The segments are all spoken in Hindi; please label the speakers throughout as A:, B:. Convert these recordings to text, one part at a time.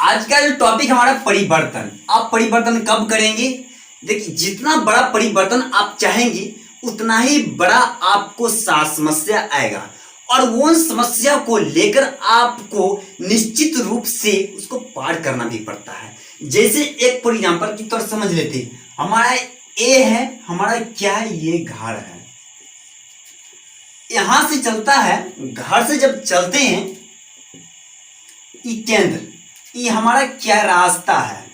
A: आज का जो टॉपिक हमारा परिवर्तन। आप परिवर्तन कब करेंगे? देखिए, जितना बड़ा परिवर्तन आप चाहेंगे उतना ही बड़ा आपको समस्या आएगा और वो समस्या को लेकर आपको निश्चित रूप से उसको पार करना भी पड़ता है। जैसे एक फॉर एग्जाम्पल की तौर समझ लेते हैं, हमारा ए है, हमारा क्या है, ये घर है, यहां से चलता है, घर से जब चलते हैं ये केंद्र, ये हमारा क्या रास्ता है,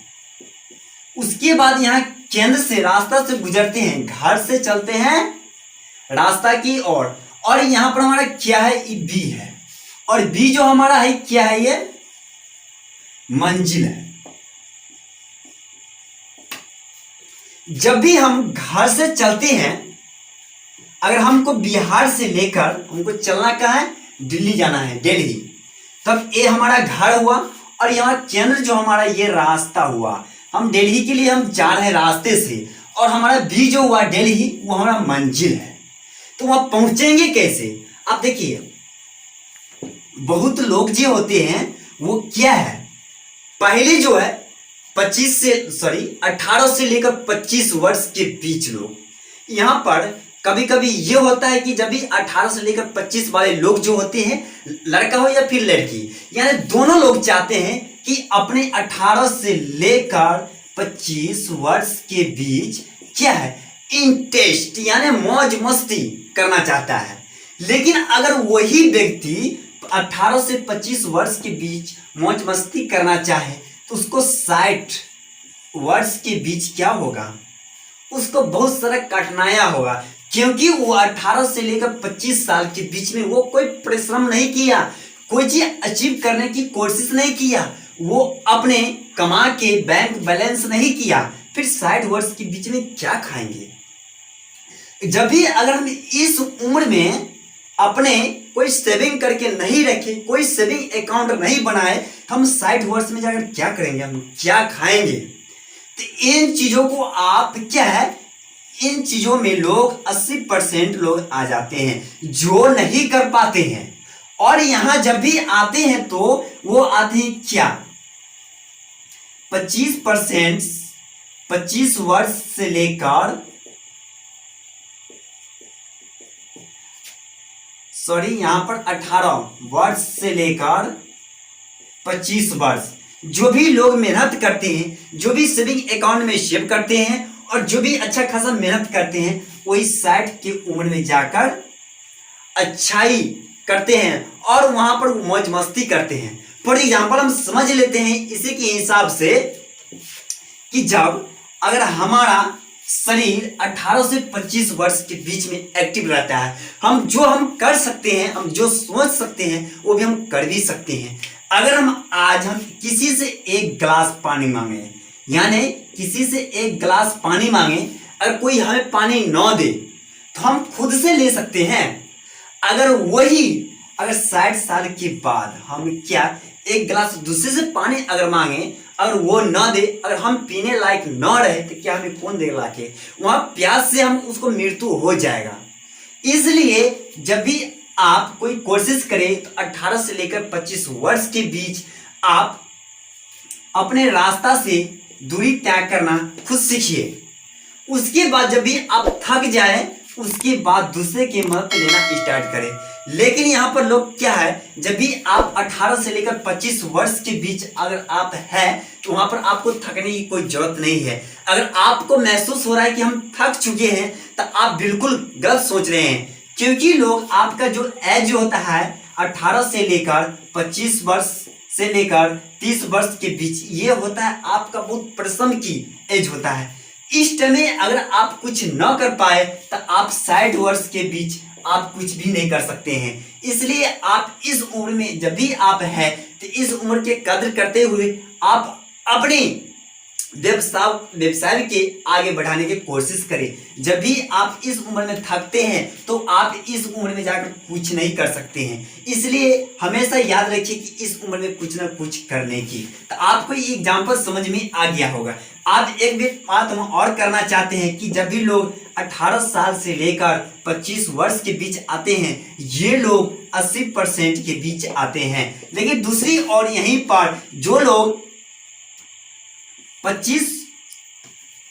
A: उसके बाद यहाँ केंद्र से रास्ता से गुजरते हैं, घर से चलते हैं रास्ता की ओर, और यहाँ पर हमारा क्या है, ये बी है, और बी जो हमारा है क्या है, ये मंजिल है। जब भी हम घर से चलते हैं, अगर हमको बिहार से लेकर हमको चलना कहाँ है, दिल्ली जाना है, दिल्ली, तब ये हमारा घर हुआ और यहाँ केंद्र जो हमारा ये रास्ता हुआ, हम दिल्ली के लिए हम जा रहे हैं रास्ते से, और हमारा बी जो हुआ दिल्ली, वो हमारा मंजिल है। तो वहां पहुंचेंगे कैसे? आप देखिए, बहुत लोग जो होते हैं वो क्या है, पहले जो है 18 से लेकर 25 वर्ष के बीच लोग, यहाँ पर कभी कभी ये होता है कि जब भी 18 से लेकर 25 वाले लोग जो होते हैं, लड़का हो या फिर लड़की, यानी दोनों लोग चाहते हैं कि अपने 18 से लेकर 25 वर्ष के बीच क्या है, इंटरेस्ट यानी मौज मस्ती करना चाहता है। लेकिन अगर वही व्यक्ति 18 से 25 वर्ष के बीच मौज मस्ती करना चाहे तो उसको 60 वर्ष के बीच क्या होगा, उसको बहुत सारा कठिनाइयां होगा, क्योंकि वो 18 से लेकर 25 साल के बीच में वो कोई परिश्रम नहीं किया, कोई चीज अचीव करने की कोशिश नहीं किया, वो अपने कमा के बैंक बैलेंस नहीं किया, फिर 60 वर्ष के बीच में क्या खाएंगे? जब भी अगर हम इस उम्र में अपने कोई सेविंग करके नहीं रखे, कोई सेविंग अकाउंट नहीं बनाए, हम 60 वर्ष में जाकर क्या करेंगे, हम क्या खाएंगे? तो इन चीजों को आप क्या है, इन चीजों में लोग 80% लोग आ जाते हैं जो नहीं कर पाते हैं, और यहां जब भी आते हैं तो वो आते हैं क्या, 25% 25 वर्ष से लेकर यहां पर 18 वर्ष से लेकर 25 वर्ष, जो भी लोग मेहनत करते हैं, जो भी सेविंग अकाउंट में सेव करते हैं और जो भी अच्छा खासा मेहनत करते हैं, वही 60 की उम्र में जाकर अच्छाई करते हैं और वहां पर मौज मस्ती करते हैं। फॉर एग्जाम्पल हम समझ लेते हैं इसी के हिसाब से कि जब अगर हमारा शरीर 18 से 25 वर्ष के बीच में एक्टिव रहता है, हम कर सकते हैं, हम जो सोच सकते हैं वो भी हम कर भी सकते हैं। अगर हम किसी से एक गिलास पानी मांगे, यानी किसी से एक गिलास पानी मांगे, अगर कोई हमें पानी न दे तो हम खुद से ले सकते हैं। अगर 60 साल के बाद हम क्या एक गिलास दूसरे से पानी अगर मांगे, अगर वो ना दे, अगर हम पीने लायक न रहे, तो क्या हमें कौन देगा के? वहां प्यास से हम उसको मृत्यु हो जाएगा। इसलिए जब भी आप कोई कोशिश करें तो 18 से लेकर 25 वर्ष के बीच आप अपने रास्ता से दूरी त्याग करना खुद सीखिए। उसके बाद जब भी आप थक जाए, उसके बाद दूसरे की मदद लेना स्टार्ट करें। लेकिन यहाँ पर लोग क्या है, जब भी आप 18 से लेकर 25 वर्ष के बीच अगर आप है तो वहां पर आपको थकने की कोई जरूरत नहीं है। अगर आपको महसूस हो रहा है कि हम थक चुके हैं तो आप बिल्कुल गलत सोच रहे हैं, क्योंकि लोग आपका जो एज होता है 18 से लेकर 25 वर्ष से लेकर 30 वर्ष के बीच, ये होता है आपका बहुत परिश्रम की एज होता है। इस टाइम अगर आप कुछ न कर पाए तो आप 60 वर्ष के बीच आप कुछ भी नहीं कर सकते हैं। इसलिए आप इस उम्र में जब भी आप हैं तो इस उम्र के कदर करते हुए आप अपने व्यवसाय के आगे बढ़ाने की कोशिश करें। जब भी आप इस उम्र में थकते हैं तो आप इस उम्र में जाकर कुछ नहीं कर सकते हैं। इसलिए हमेशा याद रखिए कि इस उम्र में कुछ ना कुछ करने की। तो आपको ये एग्जाम्पल समझ में आ गया होगा। आप एक भी बात हम और करना चाहते हैं कि जब भी लोग 18 साल से लेकर 25 वर्ष के बीच आते हैं, ये लोग 80% के बीच आते हैं। लेकिन दूसरी और यहीं पर जो लोग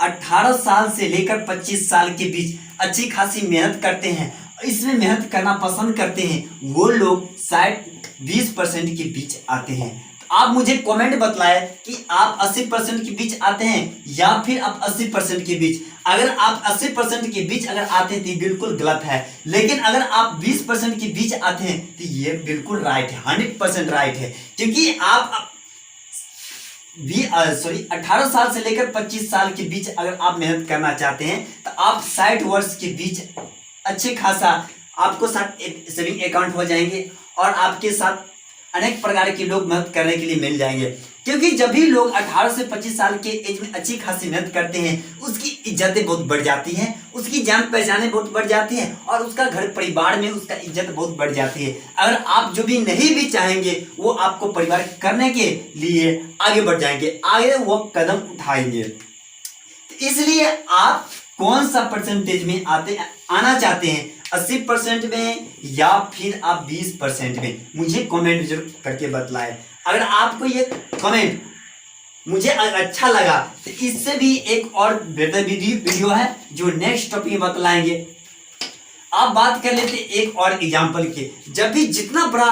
A: 18 साल से लेकर 25 साल के बीच अच्छी खासी मेहनत करते हैं, इसमें मेहनत करना पसंद करते हैं, वो लोग शायद 20% के बीच आते हैं। तो आप मुझे कमेंट बतलाएं कि आप 80% के बीच आते हैं या फिर आप 80% के बीच। अगर आप 80% के बीच अगर आते हैं तो ये बिल्कुल गलत है, लेकिन अगर आप 20% के बीच आते हैं तो ये बिल्कुल राइट है, 100% राइट है। क्योंकि आप 18 साल से लेकर 25 साल के बीच अगर आप मेहनत करना चाहते हैं तो आप 60 वर्ष के बीच अच्छे खासा आपको साथ सेविंग अकाउंट हो जाएंगे और आपके साथ अनेक प्रकार के लोग मदद करने के लिए मिल जाएंगे। क्योंकि जब भी लोग 18 से 25 साल के एज में अच्छी खासी मेहनत करते हैं, उसकी इज्जतें बहुत बढ़ जाती हैं, उसकी जान पहचानें बहुत बढ़ जाती हैं और उसका घर परिवार में उसका इज्जत बहुत बढ़ जाती है। अगर आप जो भी नहीं भी चाहेंगे वो आपको परिवार करने के लिए आगे बढ़ जाएंगे, आगे वो कदम उठाएंगे। तो इसलिए आप कौन सा परसेंटेज में आना चाहते हैं, 80% में या फिर आप 20% में, मुझे कमेंट जरूर करके बतलाएं। अगर आपको ये कमेंट मुझे अच्छा लगा तो इससे भी एक और बेहतर वीडियो है जो नेक्स्ट टॉपिक में बतलाएंगे। आप बात कर लेते एक और एग्जांपल के। जब भी जितना बड़ा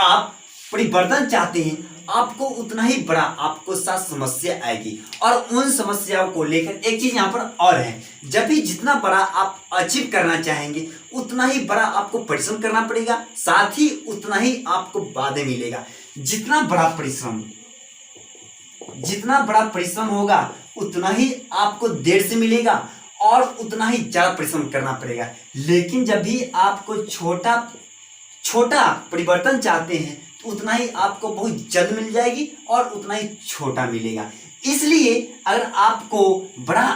A: आप परिवर्तन चाहते हैं, आपको उतना ही बड़ा आपको साथ समस्या आएगी और उन समस्याओं को लेकर एक चीज यहाँ पर और है, जब भी जितना बड़ा आप अचीव करना चाहेंगे उतना ही बड़ा आपको परिश्रम करना पड़ेगा, साथ ही उतना ही आपको बाधे मिलेगा। जितना बड़ा परिश्रम होगा उतना ही आपको देर से मिलेगा और उतना ही ज्यादा परिश्रम करना पड़ेगा। लेकिन जब भी आपको छोटा परिवर्तन चाहते हैं तो उतना ही आपको बहुत जल्द मिल जाएगी और उतना ही छोटा मिलेगा। इसलिए अगर आपको बड़ा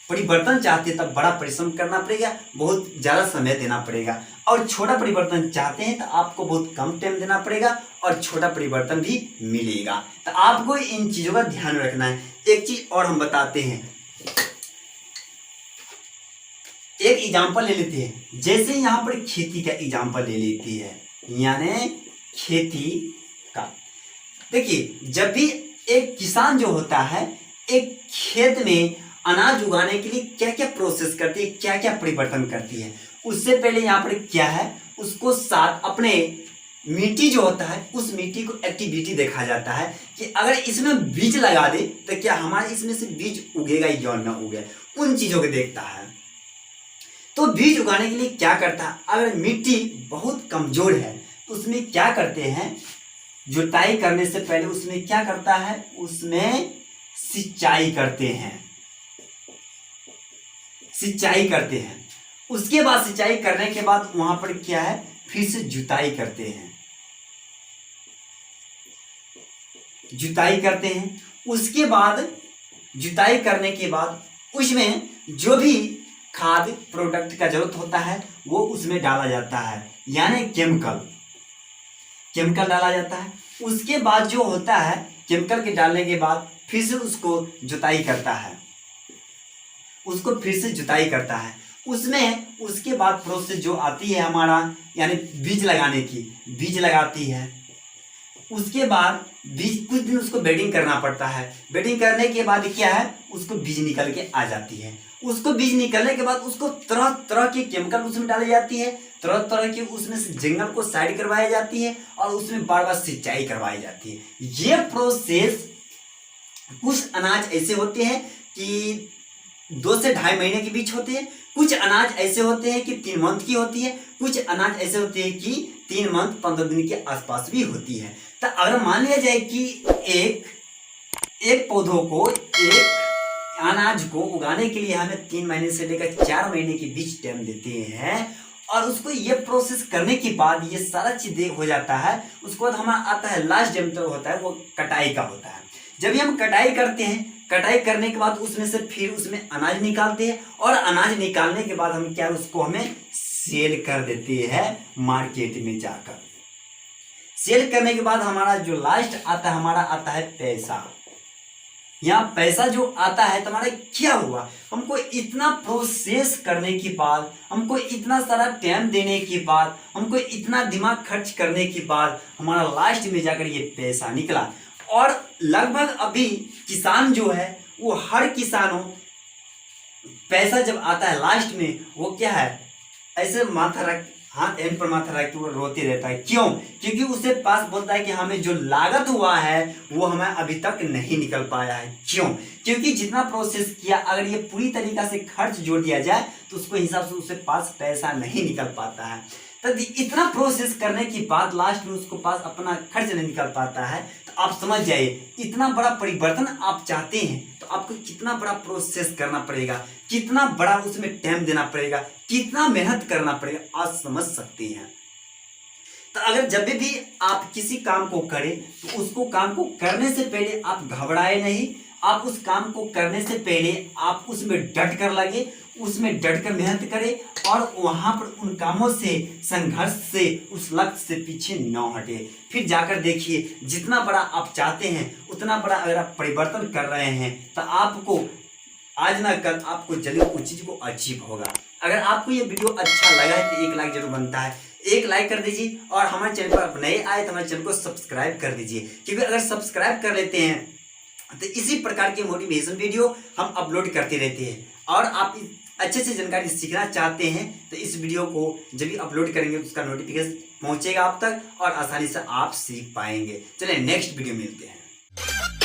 A: परिवर्तन चाहते हैं तब बड़ा परिश्रम करना पड़ेगा, बहुत ज़्यादा समय देना पड़ेगा। और छोटा परिवर्तन चाहते हैं तो आपको बहुत कम टाइम देना पड़ेगा और छोटा परिवर्तन भी मिलेगा। तो आपको इन चीज़ों का ध्यान रखना है। एक चीज़ और हम बताते हैं, एक एग्जाम्पल ले लेते हैं। जैसे यहाँ पर खेती का एग्जाम्पल ले लेती है, यानी खेती का। देखिए, जब भी एक किसान जो होता है एक खेत में अनाज उगाने के लिए क्या क्या प्रोसेस करती है, क्या क्या परिवर्तन करती है, उससे पहले यहाँ पर क्या है, उसको साथ अपने मिट्टी जो होता है उस मिट्टी को एक्टिविटी देखा जाता है कि अगर इसमें बीज लगा दे तो क्या हमारे इसमें से बीज उगेगा या ना उगेगा, उन चीज़ों को देखता है। तो बीज उगाने के लिए क्या करता है, अगर मिट्टी बहुत कमजोर है तो उसमें क्या करते हैं, जुताई करने से पहले उसमें क्या करता है, उसमें सिंचाई करते हैं। उसके बाद सिंचाई करने के बाद वहां पर क्या है, फिर से जुताई करते हैं। उसके बाद जुताई करने के बाद उसमें जो भी खाद प्रोडक्ट का जरूरत होता है वो उसमें डाला जाता है, यानी केमिकल डाला जाता है। उसके बाद जो होता है, केमिकल के डालने के बाद फिर से उसको जुताई करता है, उसमें उसके बाद प्रोसेस जो आती है हमारा, यानी बीज लगाने की, बीज लगाती है। उसके बाद बीज कुछ दिन उसको बेडिंग करना पड़ता है। बेडिंग करने के बाद क्या है, उसको बीज निकल के आ जाती है। उसको बीज निकलने के बाद उसको तरह तरह के केमिकल उसमें डाली जाती है, तरह तरह के उसमें से जंगल को साइड करवाई जाती है और उसमें बार बार सिंचाई करवाई जाती है। ये प्रोसेस, कुछ अनाज ऐसे होते हैं कि 2 से 2.5 महीने के बीच होते हैं, कुछ अनाज ऐसे होते हैं कि 3 मंथ की होती है, कुछ अनाज ऐसे होते हैं कि 3 मंथ 15 दिन के आसपास भी होती है। तो अगर मान लिया जाए कि एक पौधों को, एक अनाज को उगाने के लिए हमें 3 महीने से लेकर 4 महीने के बीच टाइम देते हैं और उसको ये प्रोसेस करने के बाद ये सारा चीज़ हो जाता है। उसके बाद हमारा आता है लास्ट टाइम तो होता है वो कटाई का होता है। जब भी हम कटाई करते हैं, कटाई करने के बाद उसमें से फिर उसमें अनाज निकालते हैं और अनाज निकालने के बाद हम क्या, उसको हमें सेल कर देते हैं मार्केट में जाकर। सेल करने के बाद हमारा जो लास्ट आता है, हमारा आता है पैसा। यहाँ पैसा जो आता है तो हमारा क्या हुआ, हमको इतना प्रोसेस करने के बाद, हमको इतना सारा टाइम देने के बाद, हमको इतना दिमाग खर्च करने के बाद हमारा लास्ट में जाकर ये पैसा निकला। और लगभग अभी किसान जो है वो हर किसान हो, पैसा जब आता है लास्ट में वो क्या है, ऐसे माथा रख, हाथ एंड पर माथा रख के वो रोते रहता है। क्यों? क्योंकि उसके पास बोलता है कि हमें जो लागत हुआ है वो हमें अभी तक नहीं निकल पाया है। क्यों? क्योंकि जितना प्रोसेस किया, अगर ये पूरी तरीका से खर्च जोड़ दिया जाए तो उसको हिसाब से उसके पास पैसा नहीं निकल पाता है। तब इतना प्रोसेस करने के बाद लास्ट में उसको पास अपना खर्च नहीं निकल पाता है, तो आप समझ जाइए इतना बड़ा परिवर्तन आप चाहते हैं तो आपको कितना बड़ा प्रोसेस करना पड़ेगा, कितना बड़ा उसमें टाइम देना पड़ेगा, कितना मेहनत करना पड़ेगा, आप समझ सकते हैं। तो अगर जब भी आप किसी काम को करें तो उसको काम को करने से पहले आप घबराए नहीं, आप उस काम को करने से पहले आप उसमें डट कर लगे, उसमें डट कर मेहनत करें और वहां पर उन कामों से, संघर्ष से, उस लक्ष्य से पीछे न हटे। फिर जाकर देखिए जितना बड़ा आप चाहते हैं उतना बड़ा अगर आप परिवर्तन कर रहे हैं तो आपको आज ना कल आपको जल्दी उस चीज को अचीव होगा। अगर आपको ये वीडियो अच्छा लगा है तो एक लाइक जरूर बनता है, एक लाइक कर दीजिए और हमारे चैनल पर आप नए आए तो हमारे चैनल को सब्सक्राइब कर दीजिए, क्योंकि अगर सब्सक्राइब कर लेते हैं तो इसी प्रकार के मोटिवेशन वीडियो हम अपलोड करते रहते हैं। और आप अच्छे से जानकारी सीखना चाहते हैं तो इस वीडियो को जब भी अपलोड करेंगे उसका नोटिफिकेशन पहुंचेगा आप तक और आसानी से आप सीख पाएंगे। चलिए नेक्स्ट वीडियो मिलते हैं।